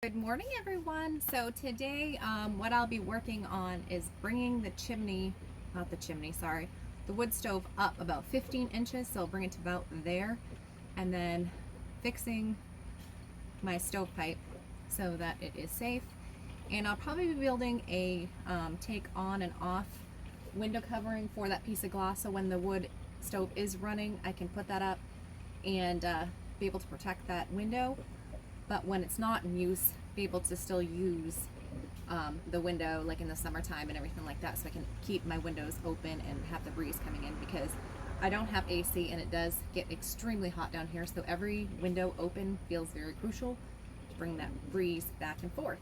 Good morning, everyone. So today, what I'll be working on is bringing the chimney, not the chimney, sorry, the wood stove up about 15 inches. So I'll bring it to about there, and then fixing my stovepipe so that it is safe. And I'll probably be building a take on and off window covering for that piece of glass. So when the wood stove is running, I can put that up and be able to protect that window. But when it's not in use, be able to still use the window like in the summertime and everything like that, so I can keep my windows open and have the breeze coming in, because I don't have AC and it does get extremely hot down here, so every window open feels very crucial to bring that breeze back and forth.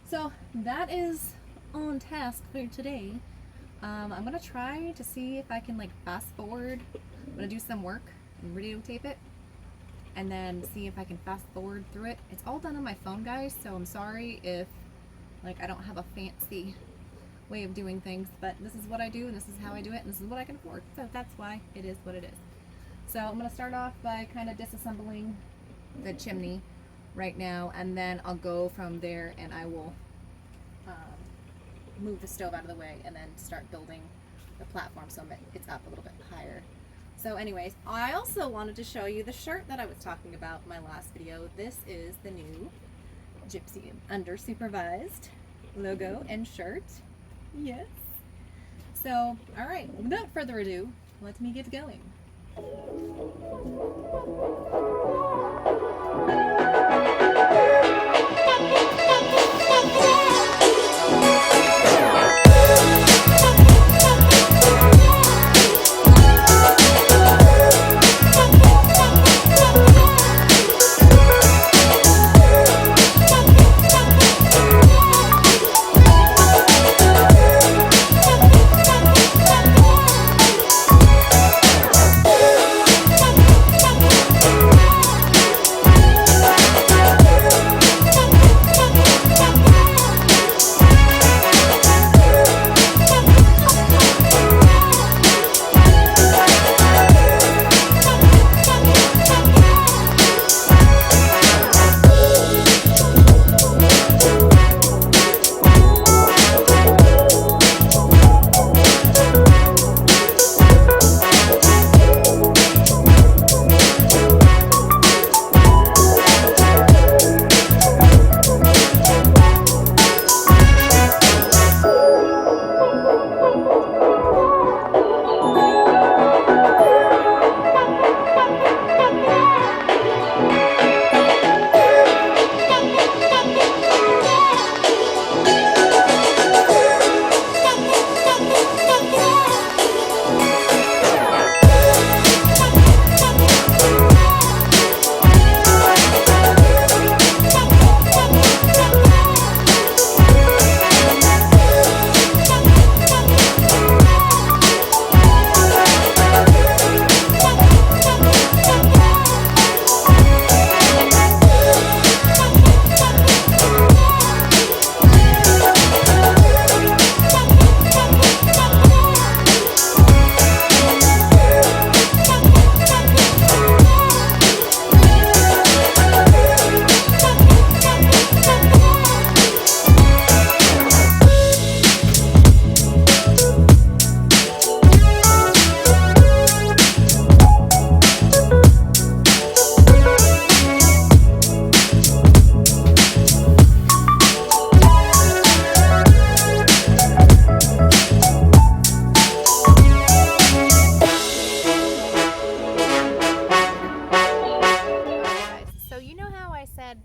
So that is on task for today. I'm gonna try to see if I can like fast forward. I'm gonna do some work and videotape it, and then see if I can fast forward through it. It's all done on my phone, guys, so I'm sorry if like I don't have a fancy way of doing things, but this is what I do and this is how I do it and this is what I can afford, so that's why it is what it is. So I'm going to start off by kind of disassembling the chimney right now, and then I'll go from there and I will move the stove out of the way and then start building the platform so it's up a little bit higher. So anyways, I also wanted to show you the shirt that I was talking about in my last video. This is the new Gypsy Under Supervised logo and shirt. Yes. So, alright, without further ado, let me get going.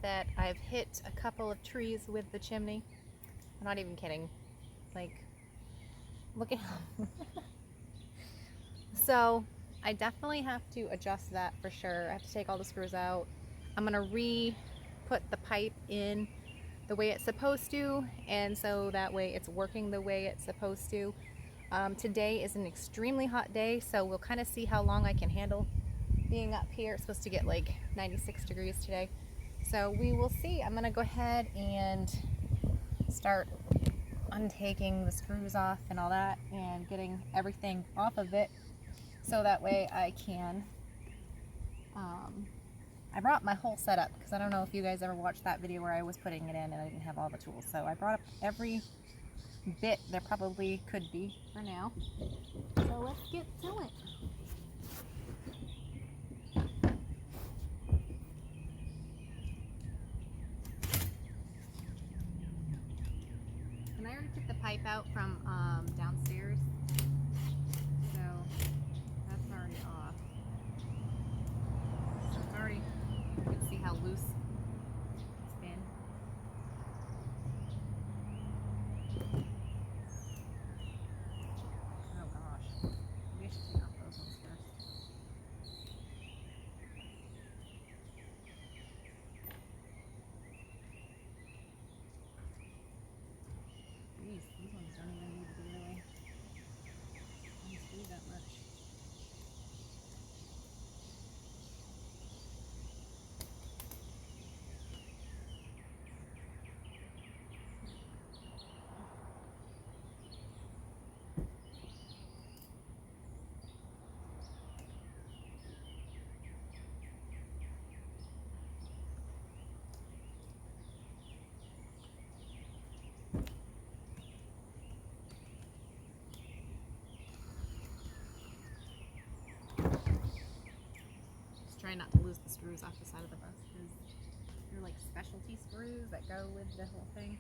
That I've hit a couple of trees with the chimney. I'm not even kidding. Like, look at how. So I definitely have to adjust that for sure. I have to take all the screws out. I'm gonna re-put the pipe in the way it's supposed to, and so that way it's working the way it's supposed to. Today is an extremely hot day, so we'll kind of see how long I can handle being up here. It's supposed to get like 96 degrees today. So we will see. I'm gonna go ahead and start untaking the screws off and all that and getting everything off of it, so that way I can I brought my whole setup because I don't know if you guys ever watched that video where I was putting it in and I didn't have all the tools. So I brought up every bit there probably could be for now. So let's get to it. And I already took the pipe out from downstairs. So that's already off. So it's already, you can see how loose it's been. Oh gosh, maybe I should take off those ones first. These ones don't even need to be really unscrewed that much. Try not to lose the screws off the side of the bus because they're like specialty screws that go with the whole thing.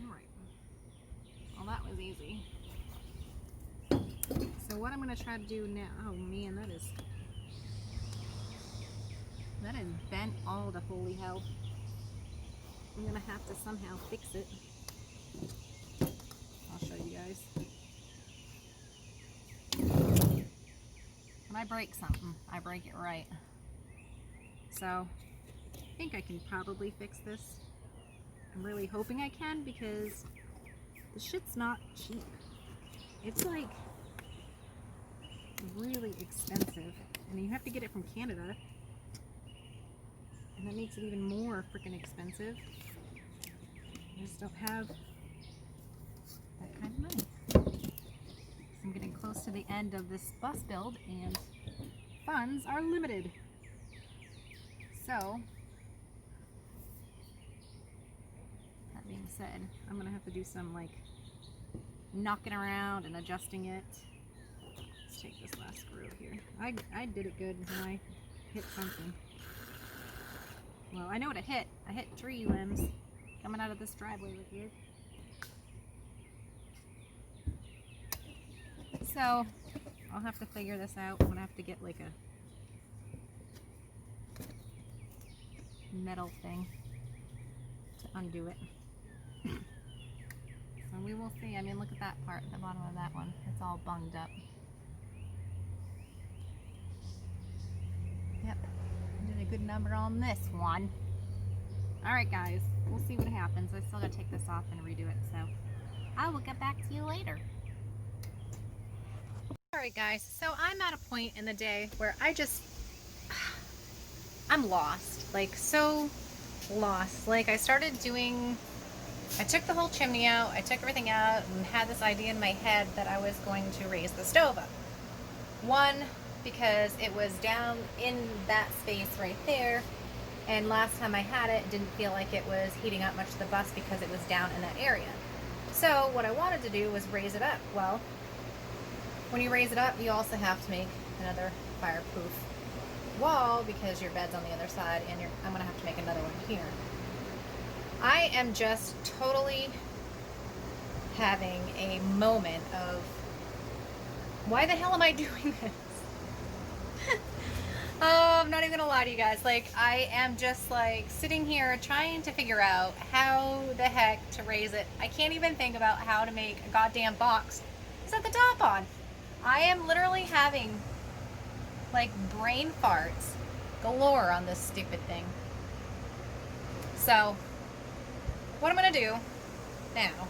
Alright. Well, that was easy. So what I'm going to try to do now, oh man, that is bent all to holy hell. I'm gonna have to somehow fix it. I'll show you guys. When I break something, I break it right. So I think I can probably fix this. I'm really hoping I can because the shit's not cheap. It's like really expensive, and you have to get it from Canada. And that makes it even more freaking expensive. I just don't have that kind of money. So I'm getting close to the end of this bus build and funds are limited. So, that being said, I'm going to have to do some like knocking around and adjusting it. Let's take this last screw here. I did it good when I hit something. Well, I know what I hit. I hit tree limbs coming out of this driveway right here. So, I'll have to figure this out. I'm going to have to get like a metal thing to undo it. So we will see. I mean, look at that part at the bottom of that one. It's all bunged up. Yep. Did a good number on this one. Alright guys, we'll see what happens. I still gotta take this off and redo it, so I will get back to you later. Alright guys, so I'm at a point in the day where I'm lost. Like, so lost. Like, I took the whole chimney out, I took everything out and had this idea in my head that I was going to raise the stove up. One, because it was down in that space right there, and last time I had it, didn't feel like it was heating up much of the bus because it was down in that area. So what I wanted to do was raise it up. Well, when you raise it up, you also have to make another fireproof wall because your bed's on the other side, and I'm gonna have to make another one here. I am just totally having a moment of, why the hell am I doing this? Oh, I'm not even gonna lie to you guys. Like, I am just like sitting here trying to figure out how the heck to raise it. I can't even think about how to make a goddamn box to set the top on. I am literally having like brain farts galore on this stupid thing. So, what I'm gonna do now,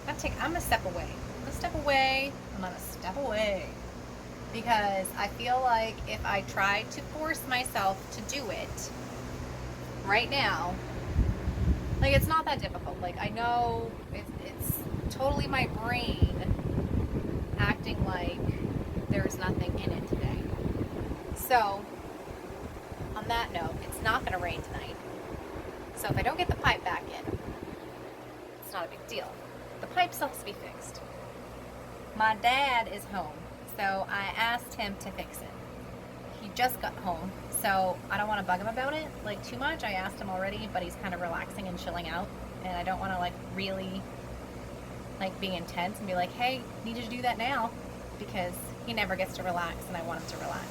I'm gonna step away. I'm gonna step away. because I feel like if I tried to force myself to do it right now, like, it's not that difficult. Like, I know it's totally my brain acting like there's nothing in it today. So, on that note, it's not going to rain tonight. So if I don't get the pipe back in, it's not a big deal. The pipe still has to be fixed. My dad is home, so I asked him to fix it. He just got home, so I don't want to bug him about it like too much. I asked him already, but he's kind of relaxing and chilling out, and I don't want to like really like be intense and be like, hey, need you to do that now, because he never gets to relax and I want him to relax.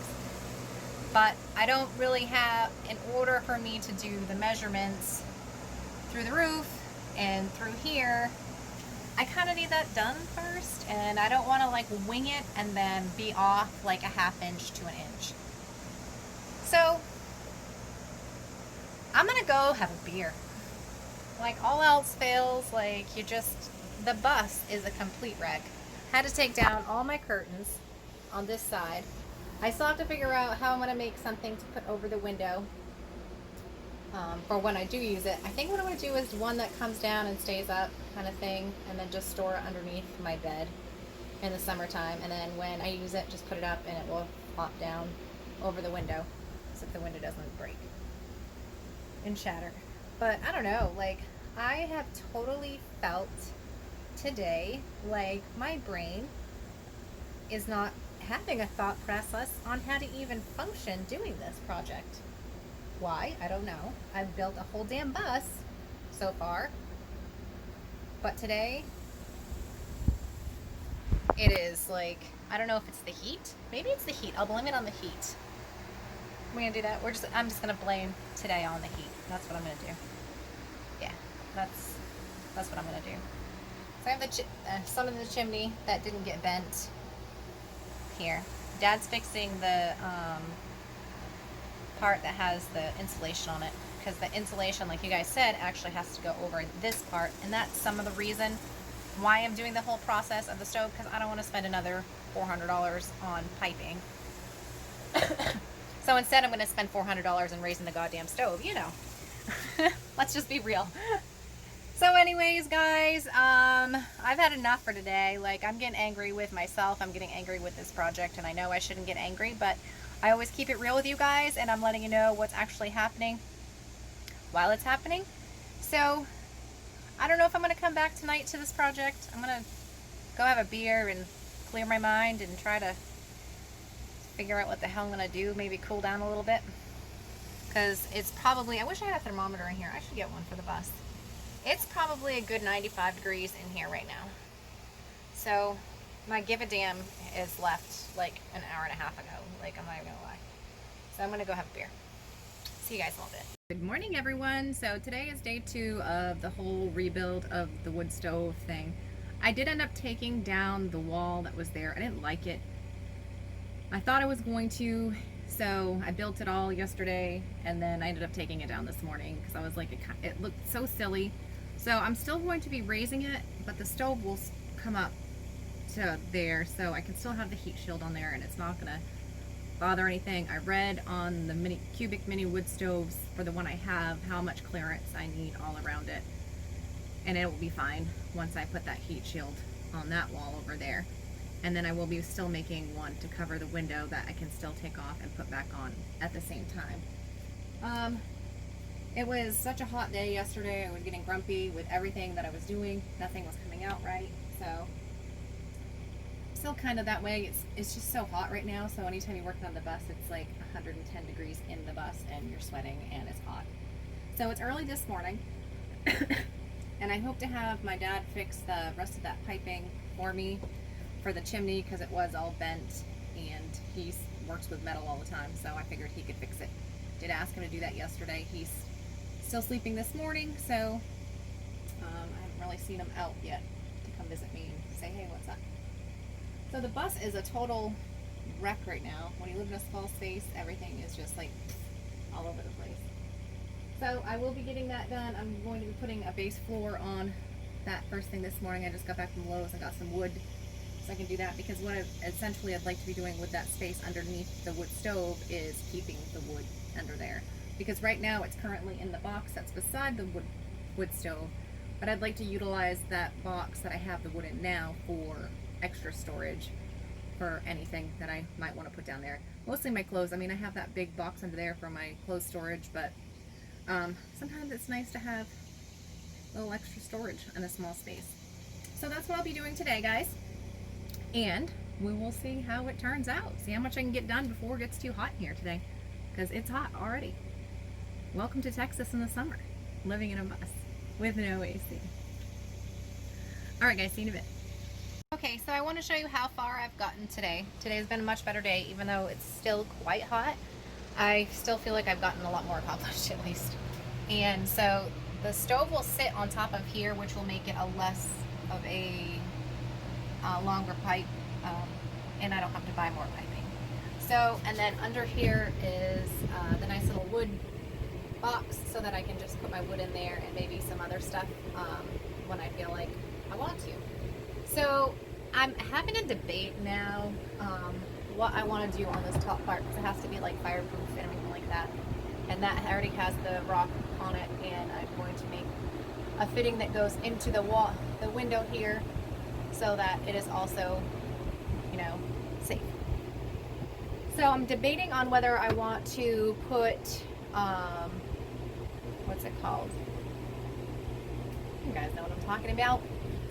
But I don't really have, in order for me to do the measurements through the roof and through here, I kind of need that done first, and I don't want to like wing it and then be off like a half inch to an inch. So I'm gonna go have a beer. Like, all else fails, like, the bus is a complete wreck. Had to take down all my curtains on this side. I still have to figure out how I'm going to make something to put over the window for when I do use it. I think what I'm going to do is one that comes down and stays up kind of thing, and then just store it underneath my bed in the summertime. And then when I use it, just put it up and it will flop down over the window so the window doesn't break and shatter. But I don't know, like, I have totally felt today like my brain is not having a thought process on how to even function doing this project. Why? I don't know. I've built a whole damn bus so far, but today it is like, I don't know if it's the heat. Maybe it's the heat. I'll blame it on the heat. We're gonna do that. I'm just gonna blame today on the heat. That's what I'm gonna do. Yeah, that's what I'm gonna do. So I have some of the chimney that didn't get bent here. Dad's fixing the part that has the insulation on it, because the insulation, like you guys said, actually has to go over this part, and that's some of the reason why I'm doing the whole process of the stove, because I don't want to spend another $400 on piping. So instead I'm going to spend $400 in raising the goddamn stove, you know. Let's just be real. So anyways, guys, I've had enough for today. Like, I'm getting angry with myself. I'm getting angry with this project, and I know I shouldn't get angry, but I always keep it real with you guys, and I'm letting you know what's actually happening while it's happening. So I don't know if I'm going to come back tonight to this project. I'm going to go have a beer and clear my mind and try to figure out what the hell I'm going to do. Maybe cool down a little bit, because it's probably, I wish I had a thermometer in here. I should get one for the bus. It's probably a good 95 degrees in here right now. So my give a damn is left like an hour and a half ago. Like, I'm not even gonna lie. So I'm gonna go have a beer. See you guys in a little bit. Good morning, everyone. So today is day 2 of the whole rebuild of the wood stove thing. I did end up taking down the wall that was there. I didn't like it. I thought I was going to, so I built it all yesterday, and then I ended up taking it down this morning because I was like, it looked so silly. So I'm still going to be raising it, but the stove will come up to there, so I can still have the heat shield on there, and it's not gonna bother anything. I read on the cubic mini wood stoves for the one I have how much clearance I need all around it, and it will be fine once I put that heat shield on that wall over there. And then I will be still making one to cover the window that I can still take off and put back on at the same time. It was such a hot day yesterday. I was getting grumpy with everything that I was doing. Nothing was coming out right. So still kind of that way. It's just so hot right now. So anytime you're working on the bus, it's like 110 degrees in the bus and you're sweating and it's hot. So it's early this morning. And I hope to have my dad fix the rest of that piping for me for the chimney, because it was all bent, and he works with metal all the time, so I figured he could fix it. Did ask him to do that yesterday. He's still sleeping this morning, so I haven't really seen him out yet to come visit me and say, hey, what's up? So the bus is a total wreck right now. When you live in a small space, everything is just like all over the place. So I will be getting that done. I'm going to be putting a base floor on that first thing this morning. I just got back from Lowe's and got some wood So I can do that, because what I'd like to be doing with that space underneath the wood stove is keeping the wood under there. Because right now it's currently in the box that's beside the wood stove, but I'd like to utilize that box that I have the wood in now for extra storage for anything that I might want to put down there. Mostly my clothes. I mean, I have that big box under there for my clothes storage, but sometimes it's nice to have a little extra storage in a small space. So that's what I'll be doing today, guys. And we will see how it turns out. See how much I can get done before it gets too hot in here today, because it's hot already. Welcome to Texas in the summer, living in a bus with no AC. All right, guys, see you in a bit. Okay, so I want to show you how far I've gotten today. Today's been a much better day, even though it's still quite hot. I still feel like I've gotten a lot more accomplished, at least. And so the stove will sit on top of here, which will make it a less of a longer pipe, and I don't have to buy more piping. So, and then under here is the nice little wood box, so that I can just put my wood in there and maybe some other stuff when I feel like I want to. So I'm having a debate now what I want to do on this top part, because it has to be like fireproof and everything like that, and that already has the rock on it, and I'm going to make a fitting that goes into the wall, the window here, so that it is also, you know, safe. So I'm debating on whether I want to put what's it called? You guys know what I'm talking about.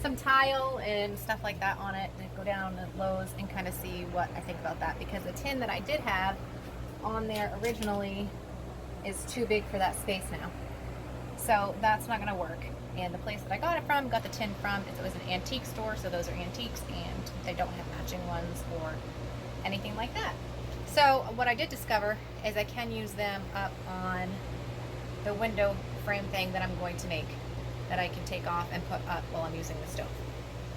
Some tile and stuff like that on it, and go down to Lowe's and kind of see what I think about that, because the tin that I did have on there originally is too big for that space now. So that's not going to work. And the place that I got it from, got the tin from, it was an antique store, so those are antiques, and they don't have matching ones or anything like that. So what I did discover is I can use them up on the window frame thing that I'm going to make, that I can take off and put up while I'm using the stove.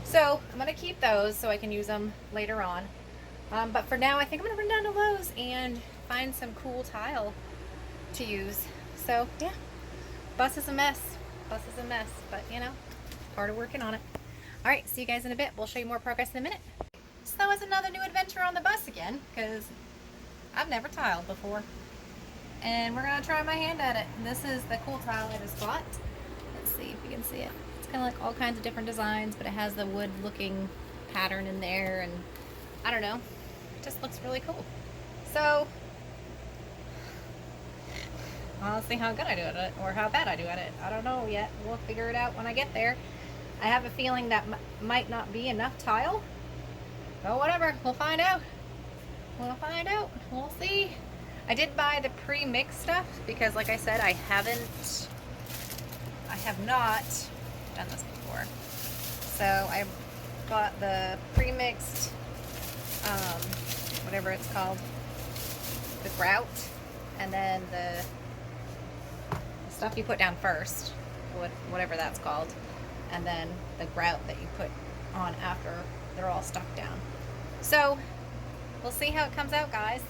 So I'm going to keep those so I can use them later on. But for now, I think I'm going to run down to Lowe's and find some cool tile to use. So yeah, bus is a mess. Bus is a mess, but you know, part of working on it. All right, see you guys in a bit. We'll show you more progress in a minute. So it's another new adventure on the bus again, because I've never tiled before. And we're going to try my hand at it. And this is the cool tile I just bought. Let's see if you can see it. It's kind of like all kinds of different designs, but it has the wood looking pattern in there, and I don't know, it just looks really cool. So I'll see how good I do at it, or how bad I do at it. I don't know yet. We'll figure it out when I get there. I have a feeling that might not be enough tile, but whatever, we'll find out. We'll find out. We'll see. I did buy the pre-mixed stuff because, like I said, I have not done this before. So I bought the pre-mixed, whatever it's called, the grout, and then the stuff you put down first, whatever that's called, and then the grout that you put on after they're all stuck down. So we'll see how it comes out, guys.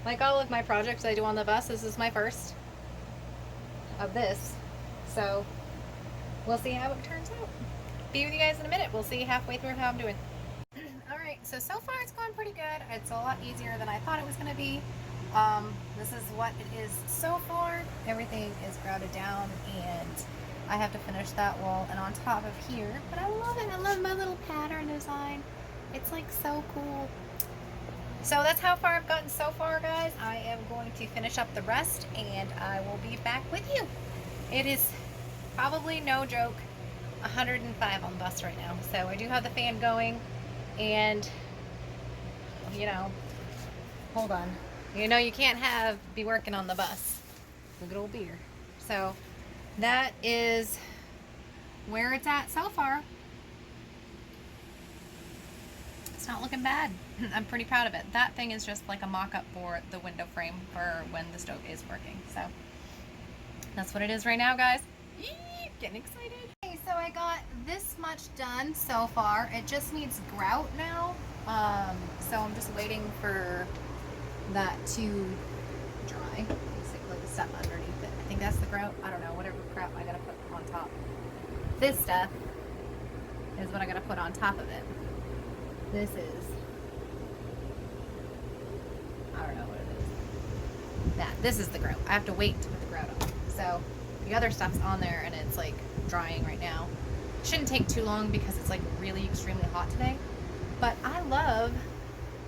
Like all of my projects I do on the bus, this is my first of this, so we'll see how it turns out. Be with you guys in a minute. We'll see halfway through how I'm doing. Alright, so far it's going pretty good. It's a lot easier than I thought it was going to be. This is what it is so far. Everything is grouted down, and I have to finish that wall and on top of here. But I love it. I love my little pattern design. It's like so cool. So that's how far I've gotten so far, guys. I am going to finish up the rest, and I will be back with you. It is probably, no joke, 105 on the bus right now. So I do have the fan going, and, you know, hold on. You know, you can't be working on the bus. A good old beer. So that is where it's at so far. It's not looking bad. I'm pretty proud of it. That thing is just like a mock-up for the window frame for when the stove is working. So that's what it is right now, guys. Yee, getting excited. Okay, so I got this much done so far. It just needs grout now. So I'm just waiting for that to dry. Basically the stuff underneath it. I think that's the grout. I don't know, whatever crap I gotta put on top. This stuff is what I gotta put on top of it. This is, I don't know what it is. Yeah, this is the grout. I have to wait to put the grout on. So the other stuff's on there and it's like drying right now. Shouldn't take too long because it's like really extremely hot today. But I love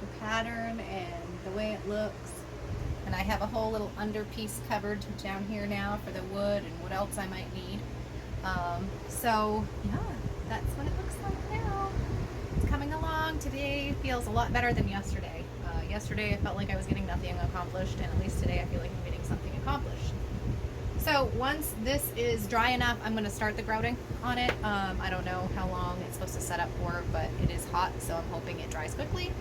the pattern and the way it looks. And I have a whole little under piece covered down here now for the wood and what else I might need. So yeah, that's what it looks like now. It's coming along. Today feels a lot better than yesterday. Yesterday I felt like I was getting nothing accomplished, and at least today I feel like I'm getting something accomplished. So once this is dry enough, I'm going to start the grouting on it. I don't know how long it's supposed to set up for, but it is hot, so I'm hoping it dries quickly.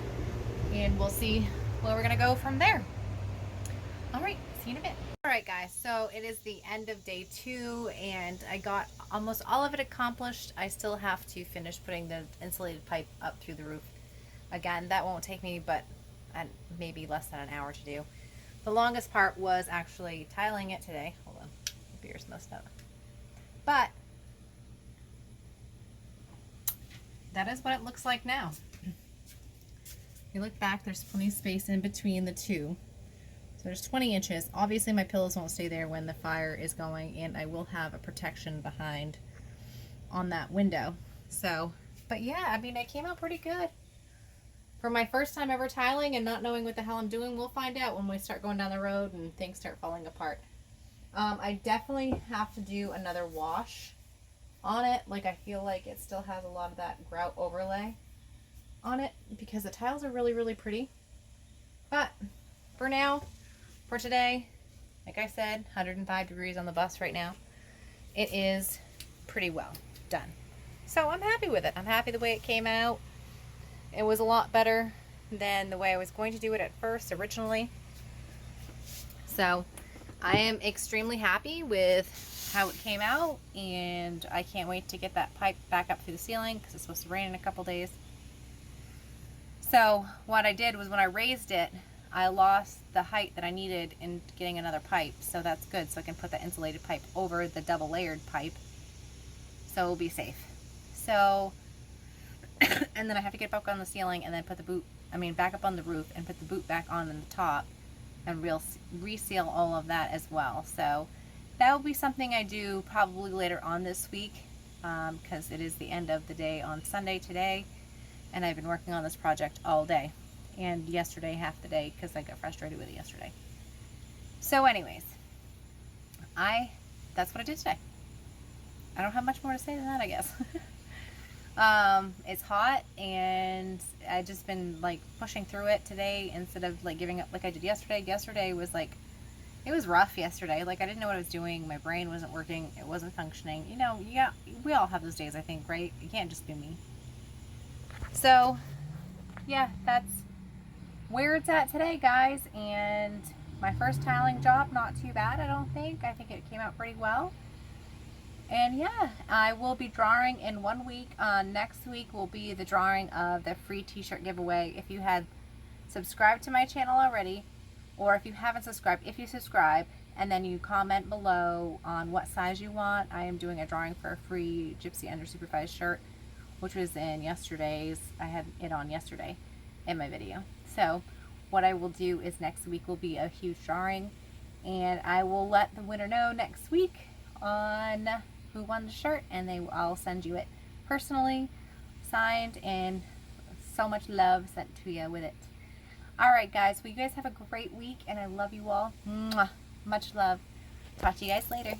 And we'll see where we're going to go from there. All right, see you in a bit. All right, guys, so it is the end of day 2, and I got almost all of it accomplished. I still have to finish putting the insulated pipe up through the roof. Again, that won't take me but maybe less than an hour to do. The longest part was actually tiling it today. Hold on, the beer's messed up. But that is what it looks like now. If you look back, there's plenty of space in between the two. So there's 20 inches. Obviously my pillows won't stay there when the fire is going, and I will have a protection behind on that window. So, but yeah, I mean, it came out pretty good. For my first time ever tiling and not knowing what the hell I'm doing, we'll find out when we start going down the road and things start falling apart. I definitely have to do another wash on it. Like, I feel like it still has a lot of that grout overlay on it because the tiles are really, really pretty. But for now, for today, like I said, 105 degrees on the bus right now. It is pretty well done. So I'm happy with it. I'm happy the way it came out. It was a lot better than the way I was going to do it at first originally. So I am extremely happy with how it came out, and I can't wait to get that pipe back up through the ceiling because it's supposed to rain in a couple days. So what I did was when I raised it, I lost the height that I needed in getting another pipe. So that's good. So I can put the insulated pipe over the double layered pipe. So it'll be safe. So and then I have to get back on the ceiling and then put the boot, back up on the roof and put the boot back on the top and reseal all of that as well. So that will be something I do probably later on this week because it is the end of the day on Sunday today, and I've been working on this project all day and yesterday half the day because I got frustrated with it yesterday. So anyways, that's what I did today. I don't have much more to say than that, I guess. It's hot, and I've just been like pushing through it today instead of like giving up like I did yesterday. Yesterday was like, it was rough yesterday. Like I didn't know what I was doing. My brain wasn't working. It wasn't functioning. You know, yeah, we all have those days, I think, right? It can't just be me. So yeah, that's where it's at today, guys. And my first tiling job, not too bad, I don't think. I think it came out pretty well. And yeah, I will be drawing in 1 week. Next week will be the drawing of the free t-shirt giveaway. If you had subscribed to my channel already, or if you haven't subscribed, if you subscribe and then you comment below on what size you want, I am doing a drawing for a free Gypsy Under Supervised shirt, which was in yesterday's, I had it on yesterday in my video. So what I will do is next week will be a huge drawing, and I will let the winner know next week on who won the shirt, and I'll send you it personally, signed, and so much love sent to you with it. Alright guys, well you guys have a great week, and I love you all. Mwah. Much love. Talk to you guys later.